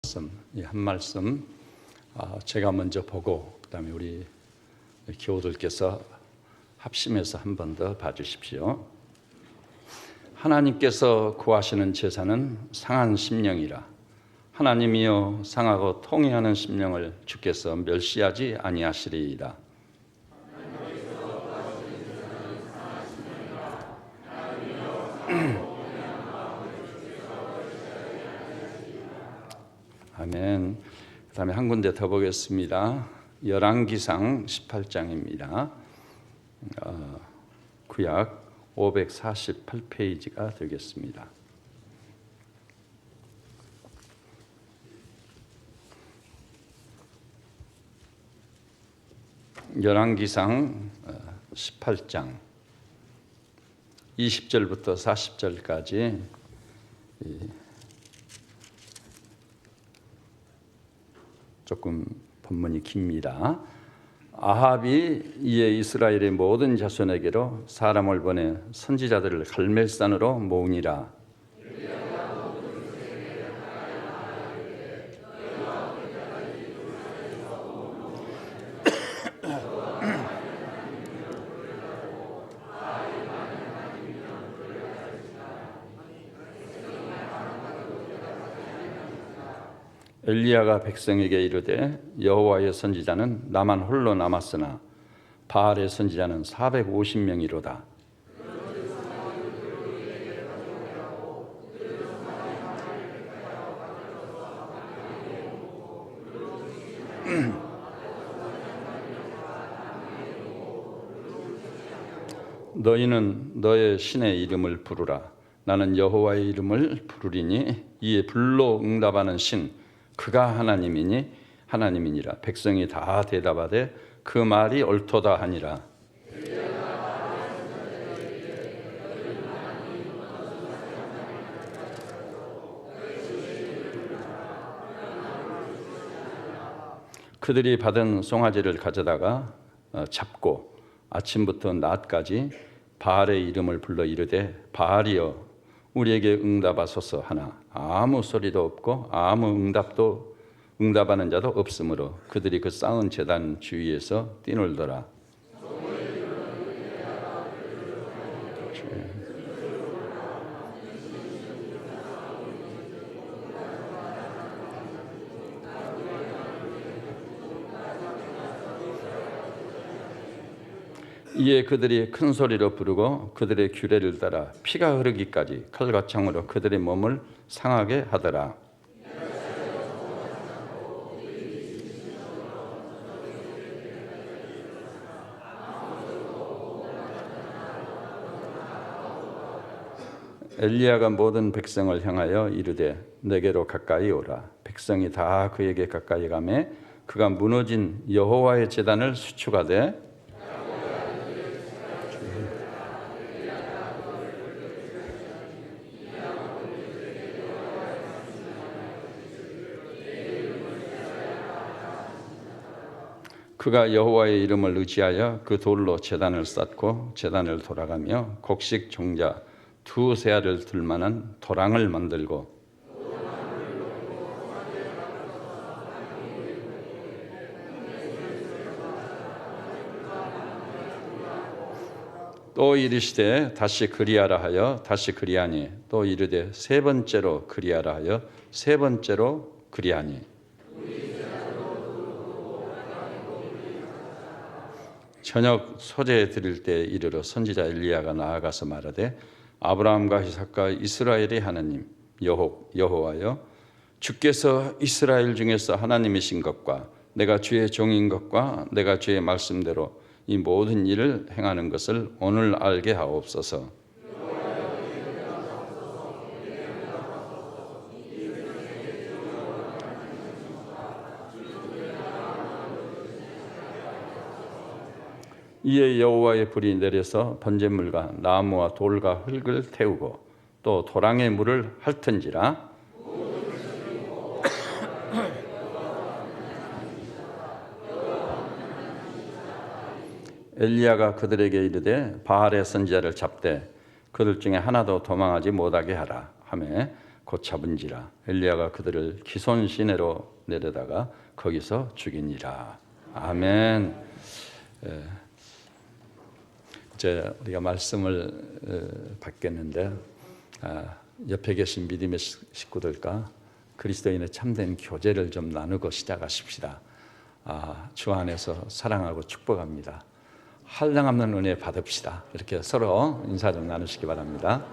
말씀, 이 한 말씀 제가 먼저 보고 그다음에 우리 교우들께서 합심해서 한 번 더 봐주십시오. 하나님께서 구하시는 제사는 상한 심령이라. 하나님이여 상하고 통회하는 심령을 주께서 멸시하지 아니하시리이다. 아멘. 그 다음에 한 군데 더 보겠습니다. 열왕기상 18장입니다. 구약 548페이지가 되겠습니다. 열왕기상 18장 20절부터 40절까지 조금 본문이 깁니다. 아합이 이에 이스라엘의 모든 자손에게로 사람을 보내 선지자들을 갈멜산으로 모으니라. 엘리야가 백성에게 이르되 여호와의 선지자는 나만 홀로 남았으나 바알의 선지자는 450명이로다. 너희는 너의 신의 이름을 부르라. 나는 여호와의 이름을 부르리니 이에 불로 응답하는 신 그가 하나님이니라. 백성이 다 대답하되 그 말이 옳도다 하니라. 그들이 받은 송아지를 가져다가 잡고 아침부터 낮까지 바알의 이름을 불러 이르되 바알이여 우리에게 응답하소서 하나 아무 소리도 없고 아무 응답하는 자도 없으므로 그들이 그 쌓은 제단 주위에서 뛰놀더라. 이에 그들이 큰 소리로 부르고 그들의 규례를 따라 피가 흐르기까지 칼과 창으로 그들의 몸을 상하게 하더라. 엘리야가 모든 백성을 향하여 이르되 내게로 가까이 오라. 백성이 다 그에게 가까이 가매 그가 무너진 여호와의 제단을 수축하되 그가 여호와의 이름을 의지하여 그 돌로 제단을 쌓고 제단을 돌아가며 곡식 종자 2세알을 들 만한 도랑을 만들고 또 이르시되 다시 그리하라 하여 다시 그리하니 또 이르되 세 번째로 그리하라 하여 세 번째로 그리하니 저녁 소재 드릴 때 이르러 선지자 엘리야가 나아가서 말하되 아브라함과 이삭과 이스라엘의 하나님 여호와여 주께서 이스라엘 중에서 하나님이신 것과 내가 주의 종인 것과 내가 주의 말씀대로 이 모든 일을 행하는 것을 오늘 알게 하옵소서. 이에 여호와의 불이 내려서 번제물과 나무와 돌과 흙을 태우고 또 도랑의 물을 핥은지라. 엘리야가 그들에게 이르되 바알의 선지자를 잡되 그들 중에 하나도 도망하지 못하게 하라 하매 곧 잡은지라. 엘리야가 그들을 기손 시내로 내려다가 거기서 죽이니라. 아멘. 이제 우리가 말씀을 받겠는데 옆에 계신 믿음의 식구들과 그리스도인의 참된 교제를 좀 나누고 시작하십시다. 주 안에서 사랑하고 축복합니다. 한량없는 은혜 받읍시다. 이렇게 서로 인사 좀 나누시기 바랍니다.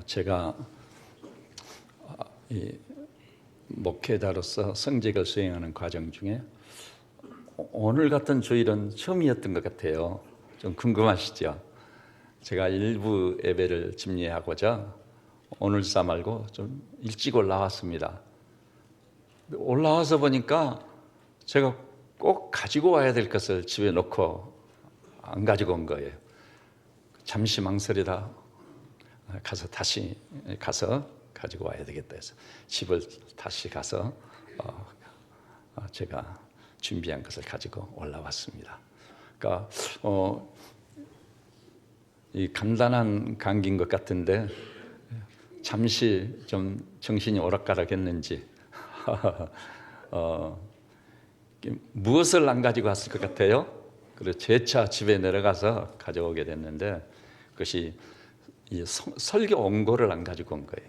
제가 이 목회자로서 성직을 수행하는 과정 중에 오늘 같은 주일은 처음이었던 것 같아요. 좀 궁금하시죠? 제가 일부 예배를 집례하고자 오늘사 말고 좀 일찍 올라왔습니다. 올라와서 보니까 제가 꼭 가지고 와야 될 것을 집에 놓고 안 가지고 온 거예요. 잠시 망설이다 다시 가서 가지고 와야 되겠다 해서 집을 다시 가서 제가 준비한 것을 가지고 올라왔습니다. 그러니까 이 간단한 강기인 것 같은데 잠시 좀 정신이 오락가락했는지 무엇을 안 가지고 왔을 것 같아요? 그래서 재차 집에 내려가서 가져오게 됐는데 그것이 이 설교 원고를 안 가지고 온 거예요.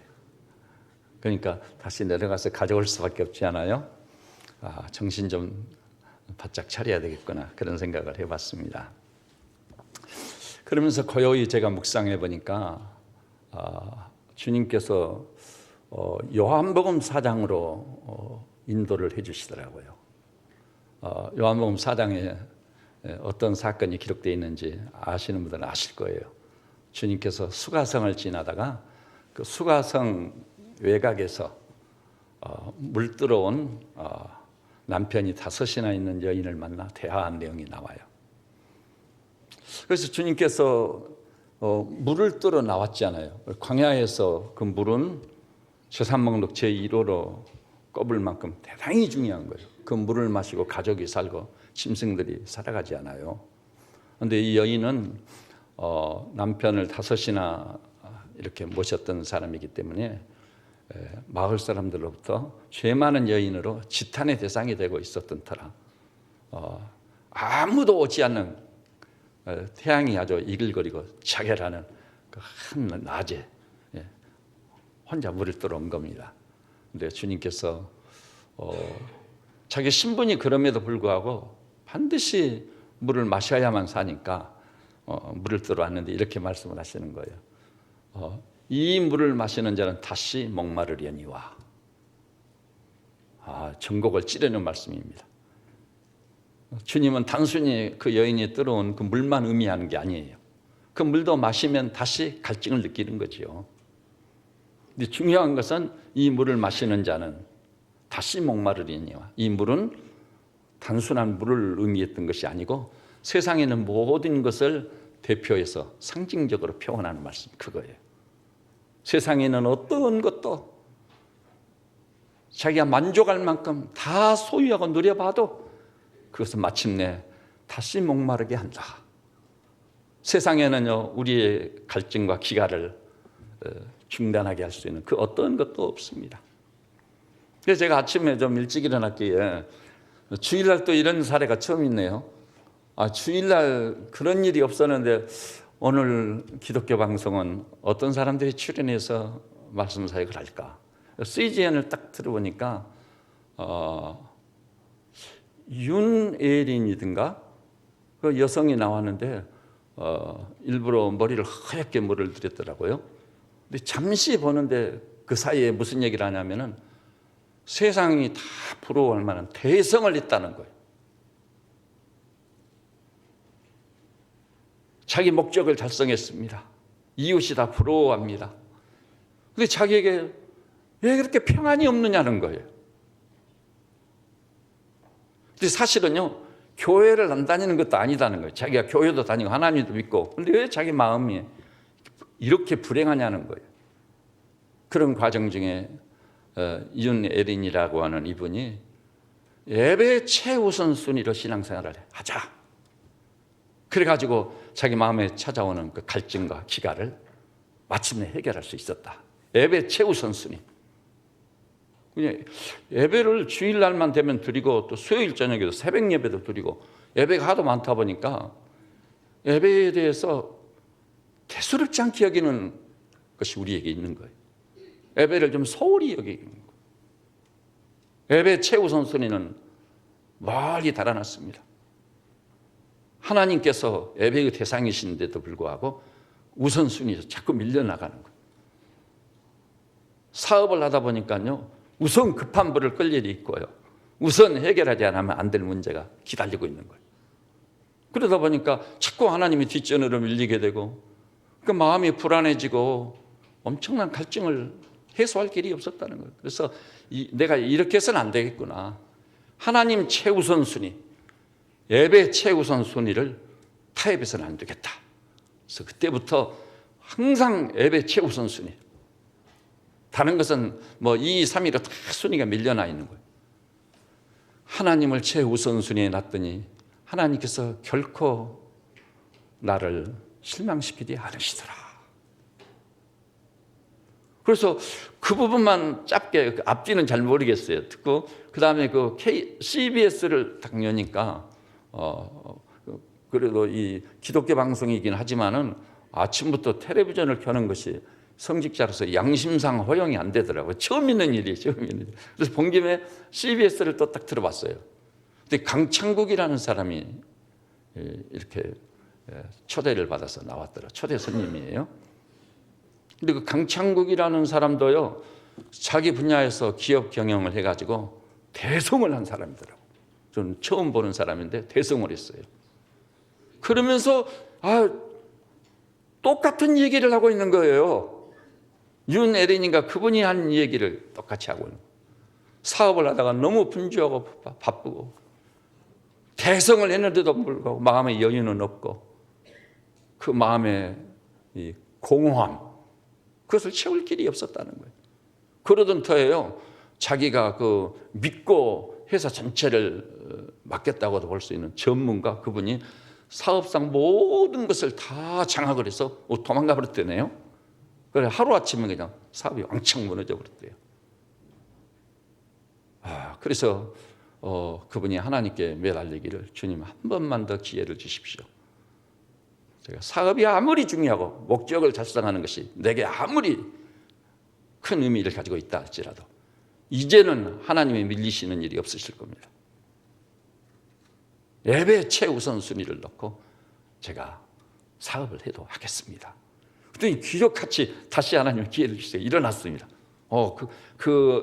그러니까 다시 내려가서 가져올 수밖에 없지 않아요? 정신 좀 바짝 차려야 되겠구나 그런 생각을 해봤습니다. 그러면서 고요히 제가 묵상해 보니까 주님께서 요한복음 4장으로 인도를 해주시더라고요. 요한복음 4장에 어떤 사건이 기록되어 있는지 아시는 분들은 아실 거예요. 주님께서 수가성을 지나다가 그 수가성 외곽에서 물들어 온 남편이 5이나 있는 여인을 만나 대화한 내용이 나와요. 그래서 주님께서 물을 뚫어 나왔잖아요. 광야에서 그 물은 제산목록 제1호로 꼽을 만큼 대단히 중요한 거예요. 그 물을 마시고 가족이 살고 짐승들이 살아가지 않아요. 그런데 이 여인은 남편을 5이나 이렇게 모셨던 사람이기 때문에 마을 사람들로부터 죄 많은 여인으로 지탄의 대상이 되고 있었던 터라 아무도 오지 않는 태양이 아주 이글거리고 자결하는 그 한 낮에 혼자 물을 들어온 겁니다. 근데 주님께서 자기 신분이 그럼에도 불구하고 반드시 물을 마셔야만 사니까 물을 들어왔는데 이렇게 말씀을 하시는 거예요. 이 물을 마시는 자는 다시 목마르려니와. 전곡을 찌르는 말씀입니다. 주님은 단순히 그 여인이 들어온 그 물만 의미하는 게 아니에요. 그 물도 마시면 다시 갈증을 느끼는 거죠. 근데 중요한 것은 이 물을 마시는 자는 다시 목마르리니와. 이 물은 단순한 물을 의미했던 것이 아니고 세상에 있는 모든 것을 대표해서 상징적으로 표현하는 말씀 그거예요. 세상에 있는 어떤 것도 자기가 만족할 만큼 다 소유하고 누려봐도 그것은 마침내 다시 목마르게 한다. 세상에는요 우리의 갈증과 기가를 중단하게 할 수 있는 그 어떤 것도 없습니다. 그래서 제가 아침에 좀 일찍 일어났기에 주일날 또 이런 사례가 처음 있네요. 주일날 그런 일이 없었는데 오늘 기독교 방송은 어떤 사람들이 출연해서 말씀 사역을 할까? CGN을 딱 들어보니까 윤예린이든가 그 여성이 나왔는데 일부러 머리를 하얗게 물을 들였더라고요. 근데 잠시 보는데 그 사이에 무슨 얘기를 하냐면은 세상이 다 부러워할 만한 대성을 했다는 거예요. 자기 목적을 달성했습니다. 이웃이 다 부러워합니다. 근데 자기에게 왜 그렇게 평안이 없느냐는 거예요. 근데 사실은요, 교회를 안 다니는 것도 아니다는 거예요. 자기가 교회도 다니고 하나님도 믿고. 근데 왜 자기 마음이 이렇게 불행하냐는 거예요. 그런 과정 중에 윤에린이라고 하는 이분이 예배 최우선순위로 신앙생활을 하자. 그래가지고 자기 마음에 찾아오는 그 갈증과 기가를 마침내 해결할 수 있었다. 예배 최우선순위. 그냥 예배를 주일날만 되면 드리고 또 수요일 저녁에도 새벽 예배도 드리고 예배가 하도 많다 보니까 예배에 대해서 대수롭지 않게 여기는 것이 우리에게 있는 거예요. 예배를 좀 소홀히 여기는 거예요. 예배 최우선순위는 멀리 달아났습니다. 하나님께서 예배의 대상이신데도 불구하고 우선순위에서 자꾸 밀려나가는 거예요. 사업을 하다 보니까요, 우선 급한 불을 끌 일이 있고요, 우선 해결하지 않으면 안 될 문제가 기다리고 있는 거예요. 그러다 보니까 자꾸 하나님이 뒷전으로 밀리게 되고 그 마음이 불안해지고 엄청난 갈증을 해소할 길이 없었다는 거예요. 그래서 내가 이렇게 해서는 안 되겠구나. 하나님 최우선순위, 예배 최우선순위를 타협해서는 안 되겠다. 그래서 그때부터 항상 예배 최우선순위. 다른 것은 뭐 2, 3위로 다 순위가 밀려나 있는 거예요. 하나님을 최우선순위에 놨더니 하나님께서 결코 나를 실망시키지 않으시더라. 그래서 그 부분만 짧게, 앞뒤는 잘 모르겠어요. 듣고 그 다음에 그 CBS를 딱 여니까 그래도 이 기독교 방송이긴 하지만은 아침부터 텔레비전을 켜는 것이 성직자로서 양심상 허용이 안 되더라고요. 처음 있는 일이에요. 처음 있는 일. 그래서 본 김에 CBS를 또 딱 들어봤어요. 근데 강창국이라는 사람이 이렇게 초대를 받아서 나왔더라. 초대 손님이에요. 근데 그 강창국이라는 사람도요, 자기 분야에서 기업 경영을 해가지고 대성을 한 사람이더라고요. 저는 처음 보는 사람인데 대성을 했어요. 그러면서 똑같은 얘기를 하고 있는 거예요. 윤에린인가 그분이 한 얘기를 똑같이 하고 있는 거예요. 사업을 하다가 너무 분주하고 바쁘고 대성을 했는데도 불구하고 마음에 여유는 없고 그 마음에 이 공허함, 그것을 채울 길이 없었다는 거예요. 그러던 터에요, 자기가 그 믿고 회사 전체를 맡겠다고도 볼 수 있는 전문가, 그분이 사업상 모든 것을 다 장악을 해서 도망가 버렸대네요. 그래 하루아침에 그냥 사업이 왕창 무너져 버렸대요. 그래서 그분이 하나님께 매달리기를, 주님 한 번만 더 기회를 주십시오. 제가 사업이 아무리 중요하고 목적을 달성하는 것이 내게 아무리 큰 의미를 가지고 있다 할지라도 이제는 하나님이 밀리시는 일이 없으실 겁니다. 예배 최우선순위를 놓고 제가 사업을 해도 하겠습니다. 그랬더니 기적같이 다시 하나님이 기회를 주세요. 일어났습니다.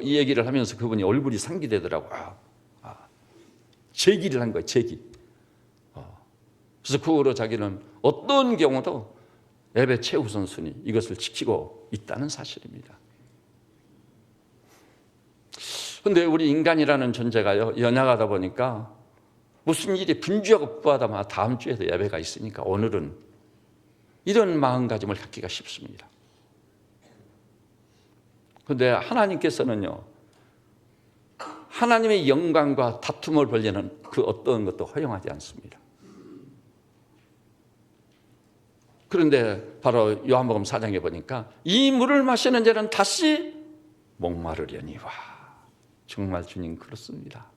이 얘기를 하면서 그분이 얼굴이 상기되더라고요. 제기를 한 거예요. 제기. 그래서 그 후로 자기는 어떤 경우도 예배 최우선순위 이것을 지키고 있다는 사실입니다. 그런데 우리 인간이라는 존재가요, 연약하다 보니까 무슨 일이 분주하고 급하다면 다음 주에도 예배가 있으니까 오늘은, 이런 마음가짐을 갖기가 쉽습니다. 그런데 하나님께서는요, 하나님의 영광과 다툼을 벌리는 그 어떤 것도 허용하지 않습니다. 그런데 바로 요한복음 4장에 보니까 이 물을 마시는 자는 다시 목마르려니와. 정말 주님 그렇습니다.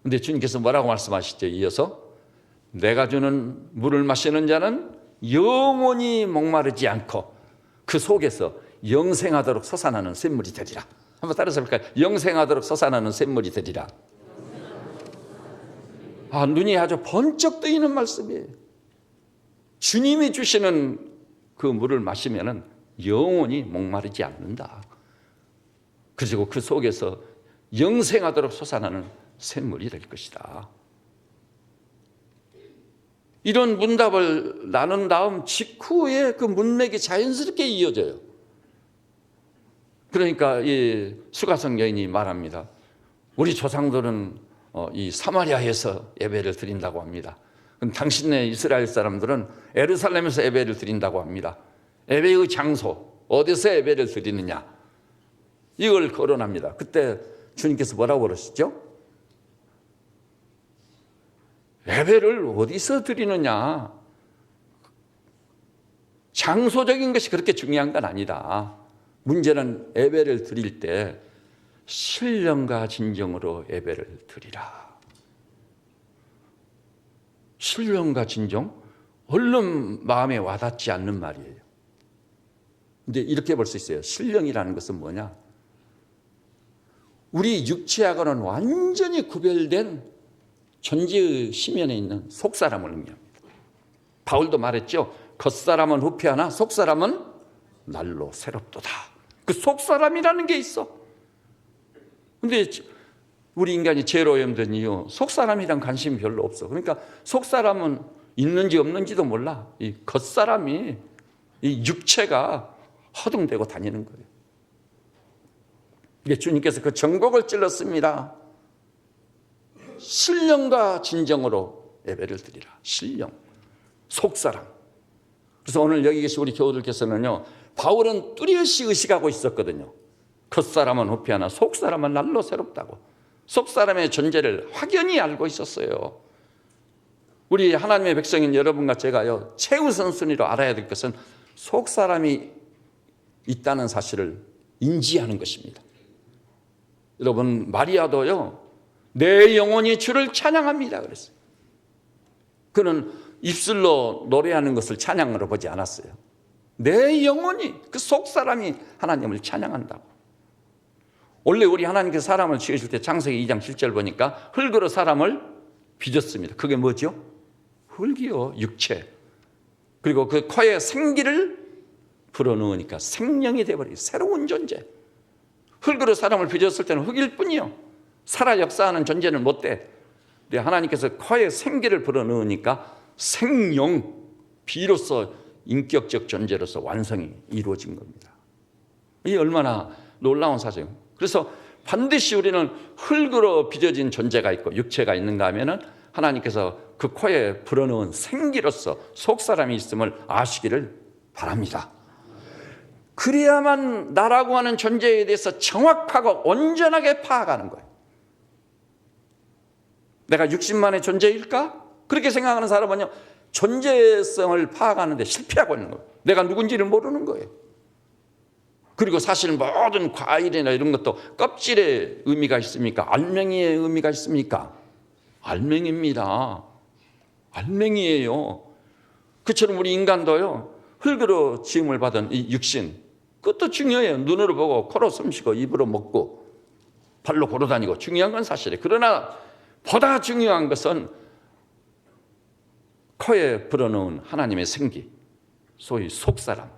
그런데 주님께서 뭐라고 말씀하시죠? 이어서 내가 주는 물을 마시는 자는 영원히 목마르지 않고 그 속에서 영생하도록 솟아나는 샘물이 되리라. 한번 따라서 볼까요? 영생하도록 솟아나는 샘물이 되리라. 눈이 아주 번쩍 뜨이는 말씀이에요. 주님이 주시는 그 물을 마시면은 영원히 목마르지 않는다. 그리고 그 속에서 영생하도록 솟아나는 샘물이 될 것이다. 이런 문답을 나눈 다음 직후에 그 문맥이 자연스럽게 이어져요. 그러니까 이 수가성 여인이 말합니다. 우리 조상들은 이 사마리아에서 예배를 드린다고 합니다. 당신네 이스라엘 사람들은 예루살렘에서 예배를 드린다고 합니다. 예배의 장소, 어디서 예배를 드리느냐? 이걸 거론합니다. 그때 주님께서 뭐라고 그러시죠? 예배를 어디서 드리느냐? 장소적인 것이 그렇게 중요한 건 아니다. 문제는 예배를 드릴 때 신령과 진정으로 예배를 드리라. 신령과 진정? 얼른 마음에 와닿지 않는 말이에요. 근데 이렇게 볼 수 있어요. 신령이라는 것은 뭐냐? 우리 육체하고는 완전히 구별된 존재의 심연에 있는 속사람을 의미합니다. 바울도 말했죠. 겉사람은 후패하나 속사람은 날로 새롭도다. 그 속사람이라는 게 있어. 근데 우리 인간이 죄로 오염된 이유, 속사람이란 관심이 별로 없어. 그러니까 속사람은 있는지 없는지도 몰라. 이 겉사람이, 이 육체가 허둥대고 다니는 거예요. 이게 주님께서 그 전곡을 찔렀습니다. 신령과 진정으로 예배를 드리라. 신령, 속사람. 그래서 오늘 여기 계신 우리 교우들께서는요, 바울은 뚜렷이 의식하고 있었거든요. 겉사람은 후패하나 속사람은 날로 새롭다고. 속사람의 존재를 확연히 알고 있었어요. 우리 하나님의 백성인 여러분과 제가요, 최우선 순위로 알아야 될 것은 속사람이 있다는 사실을 인지하는 것입니다. 여러분, 마리아도요, 내 영혼이 주를 찬양합니다 그랬어요. 그는 입술로 노래하는 것을 찬양으로 보지 않았어요. 내 영혼이, 그 속사람이 하나님을 찬양한다고. 원래 우리 하나님께서 사람을 지으실 때 창세기 2장 7절 보니까 흙으로 사람을 빚었습니다. 그게 뭐죠? 흙이요, 육체. 그리고 그 코에 생기를 불어넣으니까 생명이 되어버리고 새로운 존재. 흙으로 사람을 빚었을 때는 흙일 뿐이요, 살아 역사하는 존재는 못 돼. 근데 하나님께서 코에 생기를 불어넣으니까 생명, 비로소 인격적 존재로서 완성이 이루어진 겁니다. 이게 얼마나 놀라운 사실이에요. 그래서 반드시 우리는 흙으로 빚어진 존재가 있고 육체가 있는가 하면은 하나님께서 그 코에 불어넣은 생기로서 속사람이 있음을 아시기를 바랍니다. 그래야만 나라고 하는 존재에 대해서 정확하고 온전하게 파악하는 거예요. 내가 육신만의 존재일까? 그렇게 생각하는 사람은요, 존재성을 파악하는데 실패하고 있는 거예요. 내가 누군지를 모르는 거예요. 그리고 사실 모든 과일이나 이런 것도 껍질에 의미가 있습니까? 알맹이에 의미가 있습니까? 알맹이입니다. 알맹이에요. 그처럼 우리 인간도요, 흙으로 지음을 받은 이 육신, 그것도 중요해요. 눈으로 보고 코로 숨쉬고 입으로 먹고 발로 걸어다니고 중요한 건 사실이에요. 그러나 보다 중요한 것은 코에 불어넣은 하나님의 생기, 소위 속사람,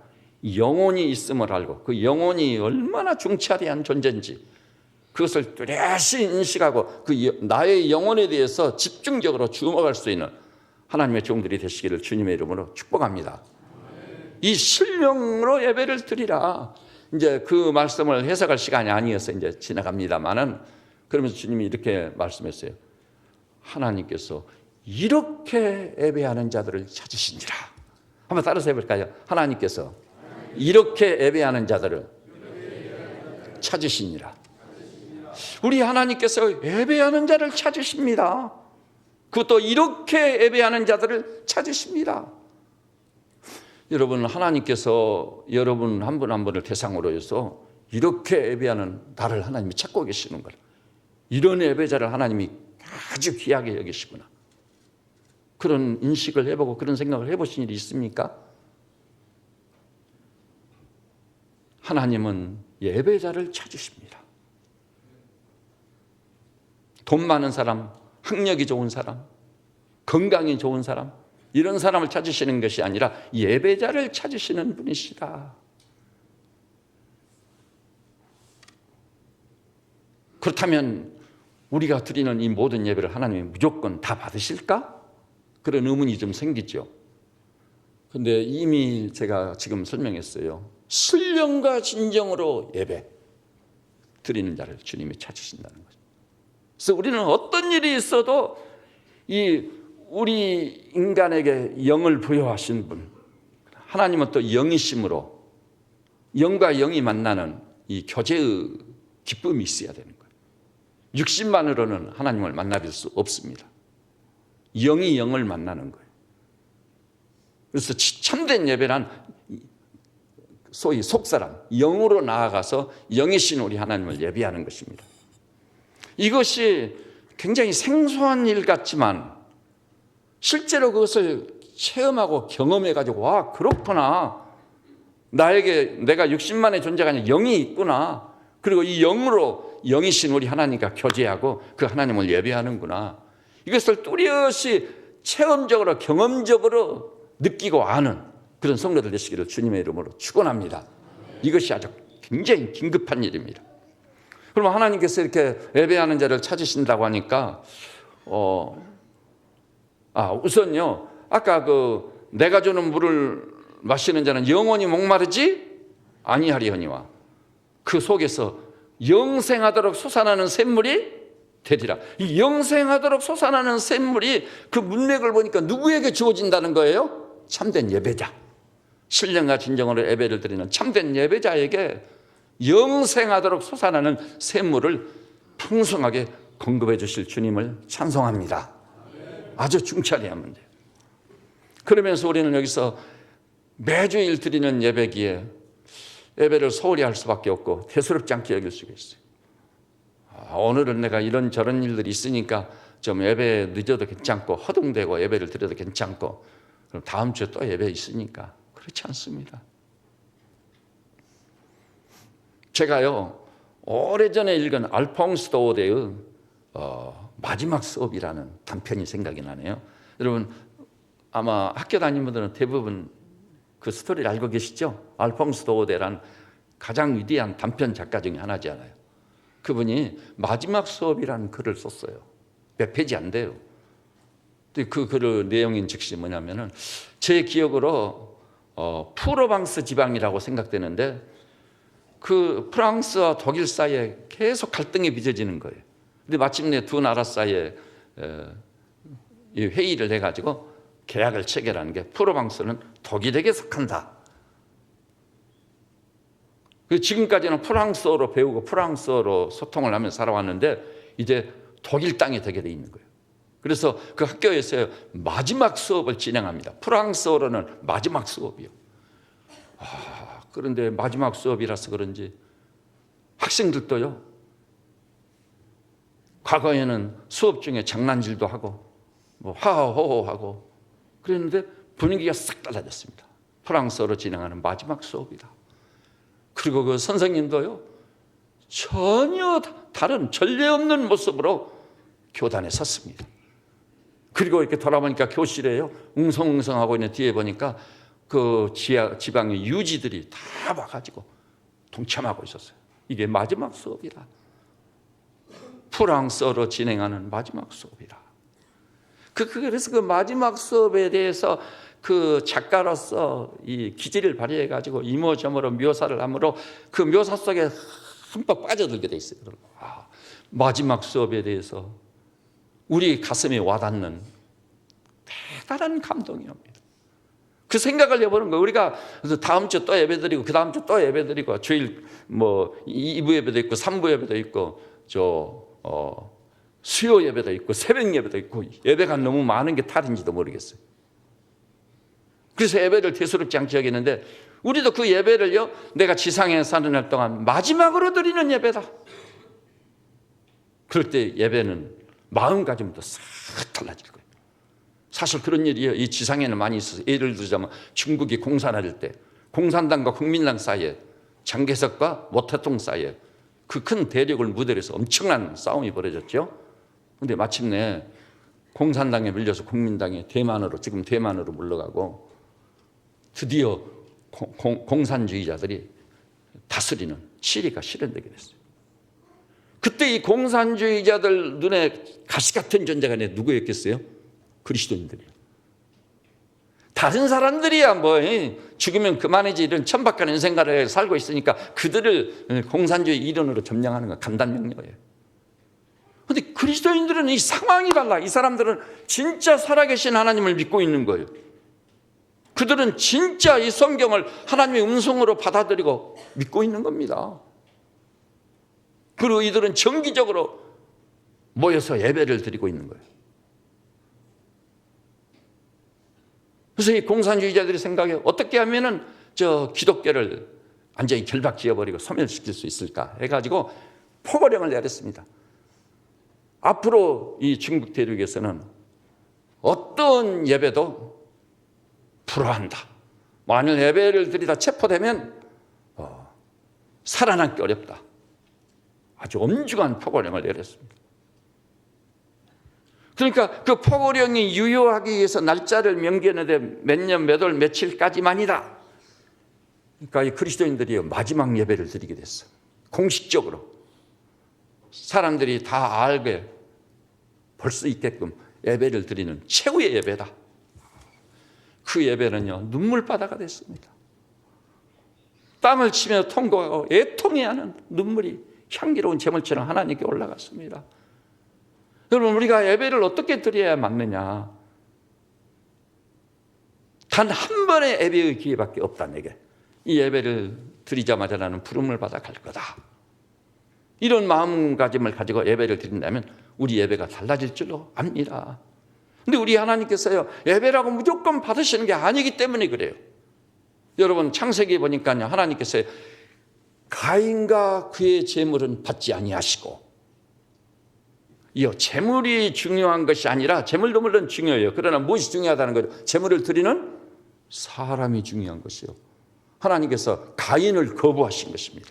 영혼이 있음을 알고 그 영혼이 얼마나 중차대한 존재인지 그것을 뚜렷이 인식하고 그 나의 영혼에 대해서 집중적으로 주목할 수 있는 하나님의 종들이 되시기를 주님의 이름으로 축복합니다. 이 신령으로 예배를 드리라. 이제 그 말씀을 해석할 시간이 아니어서 이제 지나갑니다만은, 그러면서 주님이 이렇게 말씀했어요. 하나님께서 이렇게 예배하는 자들을 찾으시니라. 한번 따라서 해볼까요? 하나님께서 이렇게 예배하는 자들을 찾으시니라. 우리 하나님께서 예배하는 자를 찾으십니다. 그것도 이렇게 예배하는 자들을 찾으십니다. 여러분, 하나님께서 여러분 한 분 한 분을 대상으로 해서 이렇게 예배하는 나를 하나님이 찾고 계시는 거예요. 이런 예배자를 하나님이 아주 귀하게 여기시구나. 그런 인식을 해보고 그런 생각을 해보신 일이 있습니까? 하나님은 예배자를 찾으십니다. 돈 많은 사람, 학력이 좋은 사람, 건강이 좋은 사람, 이런 사람을 찾으시는 것이 아니라 예배자를 찾으시는 분이시다. 그렇다면 우리가 드리는 이 모든 예배를 하나님이 무조건 다 받으실까? 그런 의문이 좀 생기죠. 그런데 이미 제가 지금 설명했어요. 신령과 진정으로 예배 드리는 자를 주님이 찾으신다는 거죠. 그래서 우리는 어떤 일이 있어도 이 우리 인간에게 영을 부여하신 분, 하나님은 또 영이심으로 영과 영이 만나는 이 교제의 기쁨이 있어야 되는 거예요. 육신만으로는 하나님을 만나뵐 수 없습니다. 영이 영을 만나는 거예요. 그래서 참된 예배란 소위 속사람, 영으로 나아가서 영이신 우리 하나님을 예배하는 것입니다. 이것이 굉장히 생소한 일 같지만 실제로 그것을 체험하고 경험해가지고 와, 그렇구나. 내가 육신만의 존재가 아니라 영이 있구나. 그리고 이 영으로 영이신 우리 하나님과 교제하고 그 하나님을 예배하는구나. 이것을 뚜렷이 체험적으로 경험적으로 느끼고 아는 그런 성도들 되시기를 주님의 이름으로 축원합니다. 이것이 아주 굉장히 긴급한 일입니다. 그럼 하나님께서 이렇게 예배하는 자를 찾으신다고 하니까 우선요, 아까 내가 주는 물을 마시는 자는 영원히 목마르지 아니하리거니와 그 속에서 영생하도록 솟아나는 샘물이 되리라. 이 영생하도록 솟아나는 샘물이 그 문맥을 보니까 누구에게 주어진다는 거예요? 참된 예배자, 신령과 진정으로 예배를 드리는 참된 예배자에게 영생하도록 솟아나는 샘물을 풍성하게 공급해 주실 주님을 찬송합니다. 아주 중차리 하면 돼요. 그러면서 우리는 여기서 매주일 드리는 예배기에 예배를 소홀히 할 수밖에 없고 대수롭지 않게 여길 수가 있어요. 오늘은 내가 이런저런 일들이 있으니까 좀 예배 늦어도 괜찮고 허둥대고 예배를 드려도 괜찮고 그럼 다음 주에 또 예배 있으니까 그렇지 않습니다. 제가요 오래전에 읽은 알퐁스 도우데의 마지막 수업이라는 단편이 생각이 나네요. 여러분 아마 학교 다니는 분들은 대부분 그 스토리를 알고 계시죠? 알퐁스 도우데란 가장 위대한 단편 작가 중에 하나잖아요. 그분이 마지막 수업이라는 글을 썼어요. 몇 페이지 안 돼요. 근데 그 글의 내용인 즉시 뭐냐면은 제 기억으로 프로방스 지방이라고 생각되는데 그 프랑스와 독일 사이에 계속 갈등이 빚어지는 거예요. 근데 마침내 두 나라 사이에 회의를 해가지고 계약을 체결하는 게 프로방스는 독일에게 속한다. 지금까지는 프랑스어로 배우고 프랑스어로 소통을 하면서 살아왔는데 이제 독일 땅이 되게 돼 있는 거예요. 그래서 그 학교에서 마지막 수업을 진행합니다. 프랑스어로는 마지막 수업이요. 그런데 마지막 수업이라서 그런지 학생들도요, 과거에는 수업 중에 장난질도 하고 뭐 하하호호하고 그랬는데 분위기가 싹 달라졌습니다. 프랑스어로 진행하는 마지막 수업이다. 그리고 그 선생님도요, 전혀 다른 전례 없는 모습으로 교단에 섰습니다. 그리고 이렇게 돌아보니까 교실에요, 웅성웅성하고 있는 뒤에 보니까 그 지방의 유지들이 다 와가지고 동참하고 있었어요. 이게 마지막 수업이라. 프랑스어로 진행하는 마지막 수업이라. 그래서 그 마지막 수업에 대해서 그 작가로서 이 기질을 발휘해가지고 이모저모로 묘사를 함으로 그 묘사 속에 흠뻑 빠져들게 돼 있어요. 마지막 수업에 대해서 우리 가슴에 와닿는 대단한 감동이 옵니다. 그 생각을 해보는 거예요. 우리가 다음 주 또 예배드리고 그 다음 주 또 예배드리고 주일 뭐 2부 예배도 있고 3부 예배도 있고 수요 예배도 있고 새벽 예배도 있고 예배가 너무 많은 게 탈인지도 모르겠어요. 그래서 예배를 대수롭지 않게 여기는데 우리도 그 예배를요, 내가 지상에 사는 날 동안 마지막으로 드리는 예배다. 그럴 때 예배는 마음가짐도 싹 달라질 거예요. 사실 그런 일이 이 지상에는 많이 있어서 예를 들자면 중국이 공산할 때 공산당과 국민당 사이에 장개석과 모태동 사이에 그 큰 대륙을 무대로 해서 엄청난 싸움이 벌어졌죠. 그런데 마침내 공산당에 밀려서 국민당이 지금 대만으로 물러가고 드디어 공산주의자들이 다스리는 치리가 실현되게 됐어요. 그때 이 공산주의자들 눈에 가시 같은 존재가 누구였겠어요? 그리스도인들이에요. 다른 사람들이야 뭐 죽으면 그만이지 이런 천박한 생각을 살고 있으니까 그들을 공산주의 이론으로 점령하는 건 간단명료예요. 그런데 그리스도인들은 이 상황이 달라. 이 사람들은 진짜 살아계신 하나님을 믿고 있는 거예요. 그들은 진짜 이 성경을 하나님의 음성으로 받아들이고 믿고 있는 겁니다. 그리고 이들은 정기적으로 모여서 예배를 드리고 있는 거예요. 그래서 이 공산주의자들이 생각해 어떻게 하면은 저 기독교를 완전히 결박지어버리고 소멸시킬 수 있을까 해가지고 포고령을 내렸습니다. 앞으로 이 중국 대륙에서는 어떤 예배도 불허한다. 만일 예배를 드리다 체포되면 살아남기 어렵다. 아주 엄중한 포고령을 내렸습니다. 그러니까 그 포고령이 유효하기 위해서 날짜를 명기했는데 몇 년, 몇 월, 며칠까지만이다. 그러니까 이 그리스도인들이 마지막 예배를 드리게 됐어. 공식적으로. 사람들이 다 알게 볼 수 있게끔 예배를 드리는 최후의 예배다. 그 예배는요, 눈물바다가 됐습니다. 땀을 치며 통곡하고 애통해하는 눈물이 향기로운 제물처럼 하나님께 올라갔습니다. 여러분, 우리가 예배를 어떻게 드려야 맞느냐? 단 한 번의 예배의 기회밖에 없다. 내게 이 예배를 드리자마자 나는 부름을 받아 갈 거다. 이런 마음가짐을 가지고 예배를 드린다면 우리 예배가 달라질 줄로 압니다. 근데 우리 하나님께서요, 예배라고 무조건 받으시는 게 아니기 때문에 그래요. 여러분, 창세기 보니까요, 하나님께서 가인과 그의 제물은 받지 아니하시고, 이요, 제물이 중요한 것이 아니라, 제물도 물론 중요해요. 그러나 무엇이 중요하다는 거죠? 제물을 드리는 사람이 중요한 것이요. 하나님께서 가인을 거부하신 것입니다.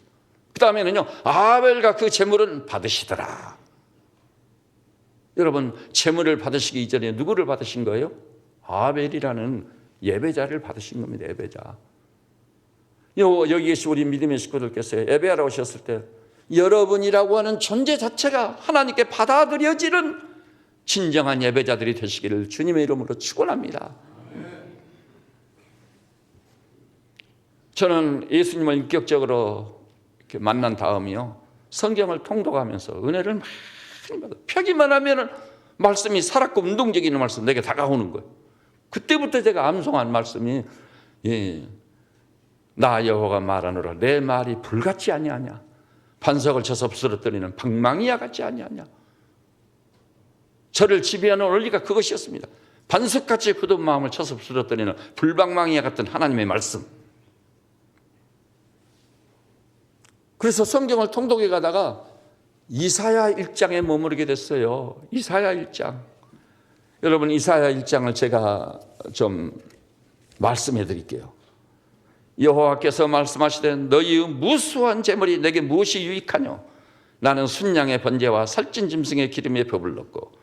그 다음에는요, 아벨과 그 제물은 받으시더라. 여러분, 제물을 받으시기 이전에 누구를 받으신 거예요? 아벨이라는 예배자를 받으신 겁니다. 예배자. 여기 계신 우리 믿음의 식구들께서 예배하러 오셨을 때 여러분이라고 하는 존재 자체가 하나님께 받아들여지는 진정한 예배자들이 되시기를 주님의 이름으로 축원합니다. 저는 예수님을 인격적으로 이렇게 만난 다음이요, 성경을 통독하면서 은혜를 많이 받아. 펴기만 하면은 말씀이 살았고 운동적인 말씀 내게 다가오는 거예요. 그때부터 제가 암송한 말씀이, 나 여호와가 말하노라 내 말이 불같지 아니하냐, 반석을 쳐서 부스러뜨리는 방망이와 같지 아니하냐. 저를 지배하는 원리가 그것이었습니다. 반석같이 굳은 마음을 쳐서 부스러뜨리는 불방망이와 같은 하나님의 말씀. 그래서 성경을 통독해 가다가 이사야 1장에 머무르게 됐어요. 이사야 1장. 여러분, 이사야 1장을 제가 좀 말씀해 드릴게요. 여호와께서 말씀하시되 너희의 무수한 제물이 내게 무엇이 유익하뇨? 나는 순양의 번제와 살찐 짐승의 기름에 법을 넣고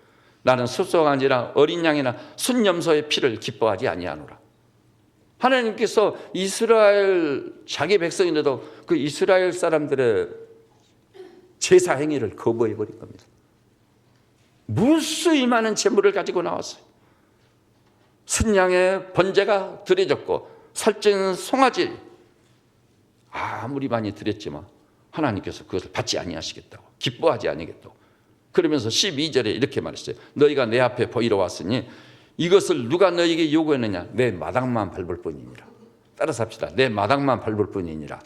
나는 숫소강이나 어린 양이나 순염소의 피를 기뻐하지 아니하노라. 하나님께서 이스라엘 자기 백성인데도 그 이스라엘 사람들의 제사 행위를 거부해 버린 겁니다. 무수히 많은 제물을 가지고 나왔어요. 순양의 번제가 드려졌고 살찐 송아지 아무리 많이 드렸지만 하나님께서 그것을 받지 아니하시겠다고, 기뻐하지 아니겠다고. 그러면서 12절에 이렇게 말했어요. 너희가 내 앞에 보이러 왔으니 이것을 누가 너희에게 요구했느냐? 내 마당만 밟을 뿐이니라. 따라서 합시다. 내 마당만 밟을 뿐이니라.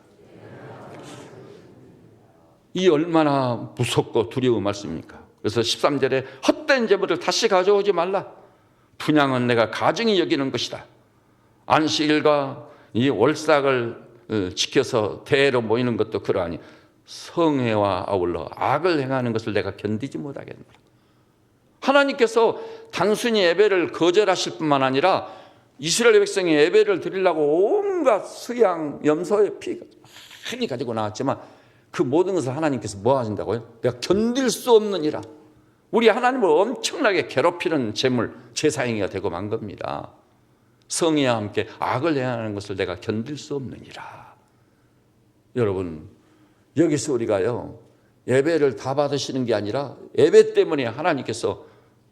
이 얼마나 무섭고 두려운 말씀입니까? 그래서 13절에 헛된 제물을 다시 가져오지 말라. 분향은 내가 가증히 여기는 것이다. 안식일과 이 월삭을 지켜서 대회로 모이는 것도 그러하니 성회와 아울러 악을 행하는 것을 내가 견디지 못하겠노라. 하나님께서 단순히 예배를 거절하실 뿐만 아니라 이스라엘 백성이 예배를 드리려고 온갖 수양, 염소의 피가 많이 가지고 나왔지만 그 모든 것을 하나님께서 뭐 하신다고요? 내가 견딜 수 없느니라. 우리 하나님을 엄청나게 괴롭히는 제물, 제사행위가 되고 만 겁니다. 성의와 함께 악을 행하는 것을 내가 견딜 수 없느니라. 여러분, 여기서 우리가요, 예배를 다 받으시는 게 아니라 예배 때문에 하나님께서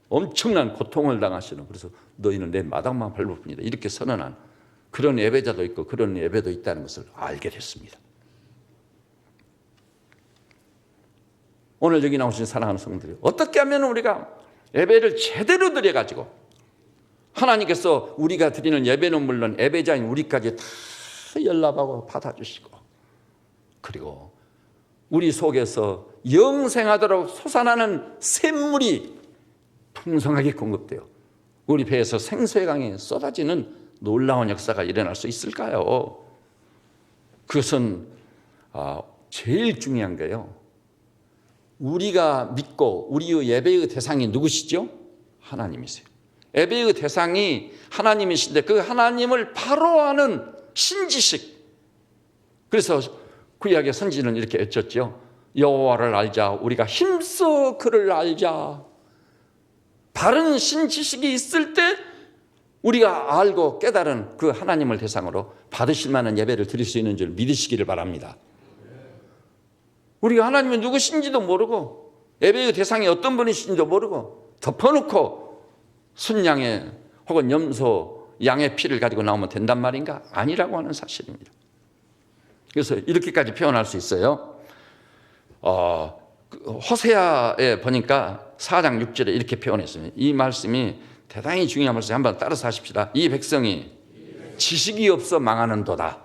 엄청난 고통을 당하시는, 그래서 너희는 내 마당만 밟을 뿐이다, 이렇게 선언한 그런 예배자도 있고 그런 예배도 있다는 것을 알게 됐습니다. 오늘 여기 나오신 사랑하는 성도들이 어떻게 하면 우리가 예배를 제대로 드려가지고 하나님께서 우리가 드리는 예배는 물론 예배자인 우리까지 다 연락하고 받아주시고, 그리고 우리 속에서 영생하도록 솟아나는 샘물이 풍성하게 공급돼요. 우리 배에서 생수의 강이 쏟아지는 놀라운 역사가 일어날 수 있을까요? 그것은 제일 중요한 게요, 우리가 믿고 우리의 예배의 대상이 누구시죠? 하나님이세요. 예배의 대상이 하나님이신데 그 하나님을 바로 아는 신지식. 그래서 구약의 선지는 이렇게 외쳤죠. 여호와를 알자. 우리가 힘써 그를 알자. 바른 신지식이 있을 때 우리가 알고 깨달은 그 하나님을 대상으로 받으실 만한 예배를 드릴 수 있는 줄 믿으시기를 바랍니다. 우리가 하나님이 누구신지도 모르고 예배의 대상이 어떤 분이신지도 모르고 덮어놓고 순양의 혹은 염소 양의 피를 가지고 나오면 된단 말인가? 아니라고 하는 사실입니다. 그래서 이렇게까지 표현할 수 있어요. 호세아에 보니까 4장 6절에 이렇게 표현했습니다. 이 말씀이 대단히 중요한 말씀이 한번 따라서 하십시다. 이 백성이 지식이 없어 망하는도다.